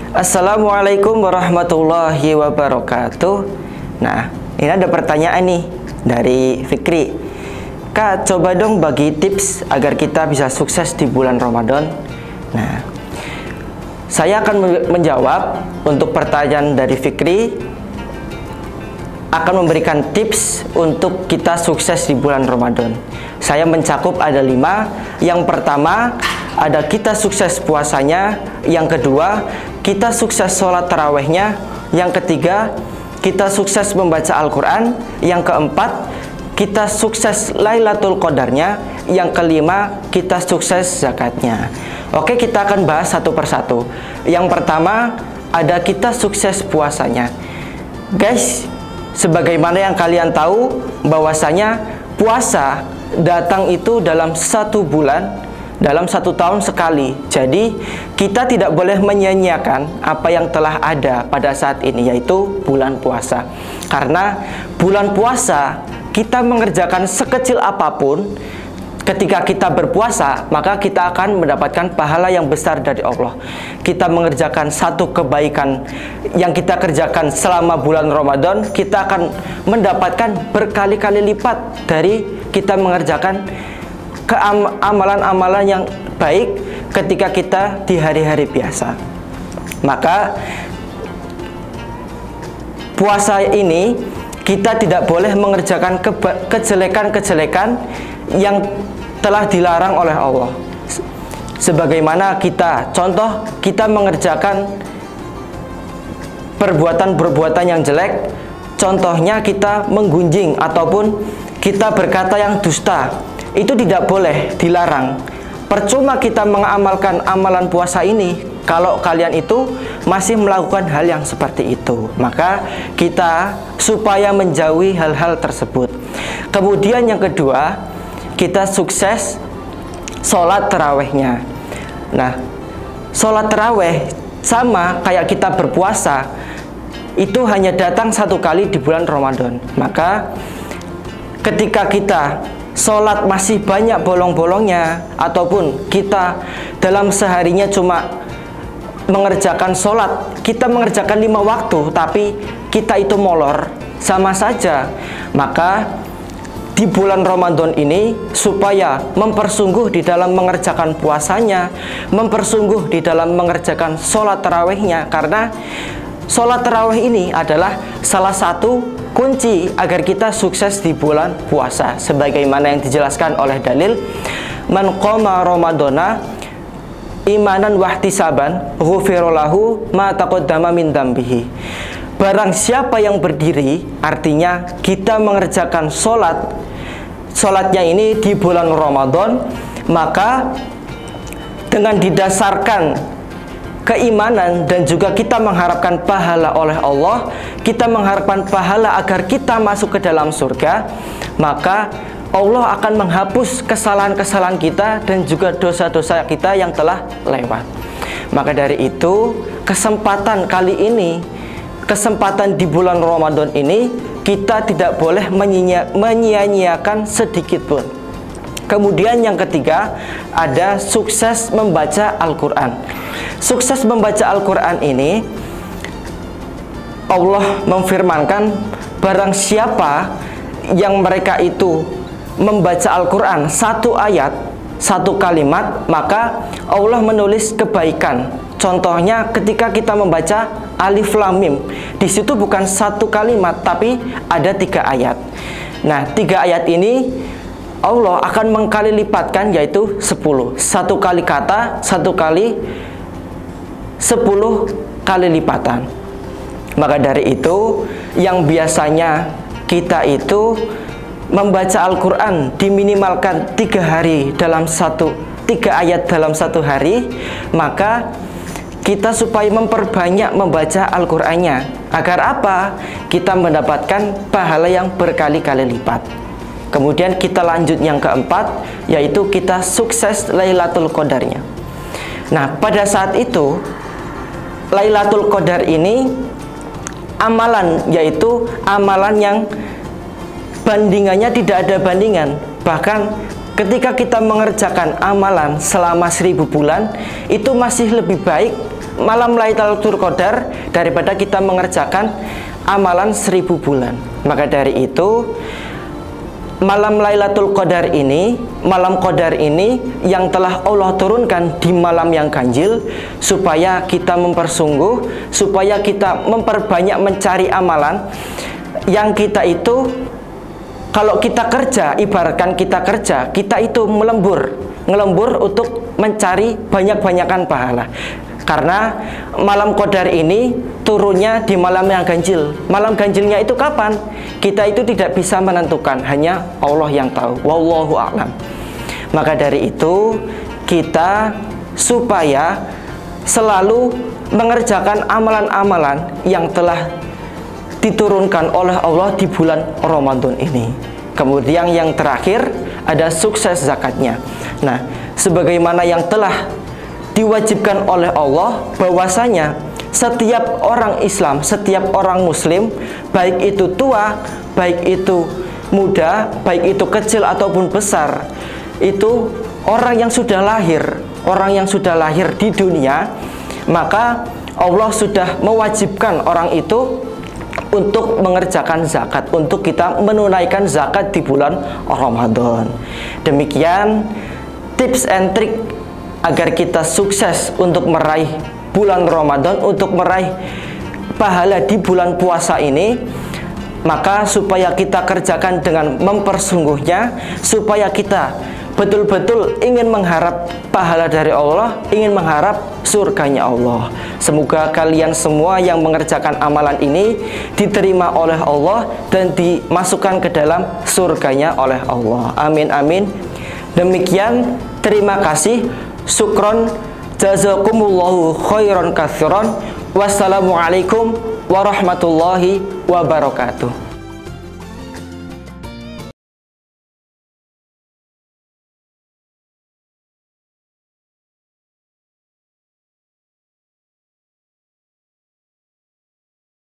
Assalamualaikum warahmatullahi wabarakatuh. Nah, ini ada pertanyaan nih dari Fikri. Kak, coba dong bagi tips agar kita bisa sukses di bulan Ramadan. Nah, saya akan menjawab untuk pertanyaan dari Fikri, akan memberikan tips untuk kita sukses di bulan Ramadan. Saya mencakup ada 5. Yang pertama, ada kita sukses puasanya. Yang kedua, kita sukses sholat tarawehnya. Yang ketiga, kita sukses membaca Al-Quran. Yang keempat, kita sukses Lailatul Qadarnya. Yang kelima, kita sukses zakatnya. Oke, kita akan bahas satu persatu. Yang pertama, ada kita sukses puasanya. Guys, sebagaimana yang kalian tahu bahwasanya puasa datang itu dalam 1 bulan, dalam 1 tahun sekali. Jadi kita tidak boleh menyia-nyiakan apa yang telah ada pada saat ini, yaitu bulan puasa. Karena bulan puasa kita mengerjakan sekecil apapun, ketika kita berpuasa, maka kita akan mendapatkan pahala yang besar dari Allah. Kita mengerjakan satu kebaikan yang kita kerjakan selama bulan Ramadan, kita akan mendapatkan berkali-kali lipat dari kita mengerjakan amalan-amalan yang baik ketika kita di hari-hari biasa. Maka puasa ini kita tidak boleh mengerjakan kejelekan-kejelekan yang telah dilarang oleh Allah. Sebagaimana contoh kita mengerjakan perbuatan-perbuatan yang jelek, contohnya kita menggunjing ataupun kita berkata yang dusta. Itu tidak boleh, dilarang. Percuma kita mengamalkan amalan puasa ini kalau kalian itu masih melakukan hal yang seperti itu. Maka kita supaya menjauhi hal-hal tersebut. Kemudian yang kedua, kita sukses sholat tarawehnya. Nah, sholat taraweh sama kayak kita berpuasa, itu hanya datang 1 kali di bulan Ramadan. Maka ketika kita sholat masih banyak bolong-bolongnya, ataupun kita dalam seharinya cuma mengerjakan sholat, kita mengerjakan 5 waktu, tapi kita itu molor, sama saja. Maka di bulan Ramadan ini, supaya mempersungguh di dalam mengerjakan puasanya, mempersungguh di dalam mengerjakan sholat tarawihnya, karena sholat tarawih ini adalah salah satu kunci agar kita sukses di bulan puasa. Sebagaimana yang dijelaskan oleh dalil, man qoma ramadana imanan wahtisaban ghufirallahu ma taqaddama min dambihi. Barang siapa yang berdiri, artinya kita mengerjakan sholatnya ini di bulan Ramadan, maka dengan didasarkan keimanan dan juga kita mengharapkan pahala oleh Allah, kita mengharapkan pahala agar kita masuk ke dalam surga, maka Allah akan menghapus kesalahan-kesalahan kita dan juga dosa-dosa kita yang telah lewat. Maka dari itu, kesempatan kali ini, kesempatan di bulan Ramadan ini, kita tidak boleh menyia-nyiakan sedikit pun. Kemudian yang ketiga, ada sukses membaca Al-Quran. Sukses membaca Al-Quran ini, Allah memfirmankan, barang siapa yang mereka itu membaca Al-Quran 1 ayat, 1 kalimat, maka Allah menulis kebaikan. Contohnya ketika kita membaca Alif Lam Mim, di situ bukan 1 kalimat, tapi ada 3 ayat. Nah, 3 ayat ini Allah akan mengkali lipatkan, yaitu 10. 1 kali kata, 1 kali 10 kali lipatan. Maka dari itu, yang biasanya kita itu membaca Al-Quran diminimalkan 3 hari dalam 3 ayat dalam 1 hari, maka kita supaya memperbanyak membaca Al-Qur'annya. Agar apa? Kita mendapatkan pahala yang berkali-kali lipat. Kemudian kita lanjut yang keempat, yaitu kita sukses Lailatul Qadarnya. Nah, pada saat itu Lailatul Qadar ini amalan, yaitu amalan yang bandingannya tidak ada bandingan. Bahkan ketika kita mengerjakan amalan selama 1000 bulan, itu masih lebih baik malam Lailatul Qadar daripada kita mengerjakan amalan 1000 bulan. Maka dari itu malam Lailatul Qadar ini, malam Qadar ini yang telah Allah turunkan di malam yang ganjil, supaya kita mempersungguh, supaya kita memperbanyak mencari amalan yang kita itu, kalau kita kerja, ibaratkan kita kerja, kita itu ngelembur untuk mencari banyak-banyakan pahala. Karena malam Qadar ini turunnya di malam yang ganjil. Malam ganjilnya itu kapan? Kita itu tidak bisa menentukan, hanya Allah yang tahu. Wallahu a'lam. Maka dari itu kita supaya selalu mengerjakan amalan-amalan yang telah diturunkan oleh Allah di bulan Ramadan ini. Kemudian yang terakhir ada sukses zakatnya. Nah, sebagaimana yang telah diwajibkan oleh Allah, bahwasanya setiap orang Islam, setiap orang Muslim, baik itu tua, baik itu muda, baik itu kecil ataupun besar, itu orang yang sudah lahir di dunia, maka Allah sudah mewajibkan orang itu untuk mengerjakan zakat, untuk kita menunaikan zakat di bulan Ramadan. Demikian tips and trik agar kita sukses untuk meraih bulan Ramadan, untuk meraih pahala di bulan puasa ini. Maka supaya kita kerjakan dengan mempersungguhnya, supaya kita betul-betul ingin mengharap pahala dari Allah, ingin mengharap surganya Allah. Semoga kalian semua yang mengerjakan amalan ini diterima oleh Allah dan dimasukkan ke dalam surganya oleh Allah. Amin amin. Demikian, terima kasih. Syukron, jazakumullahu khairan katsiran. Wassalamualaikum warahmatullahi wabarakatuh.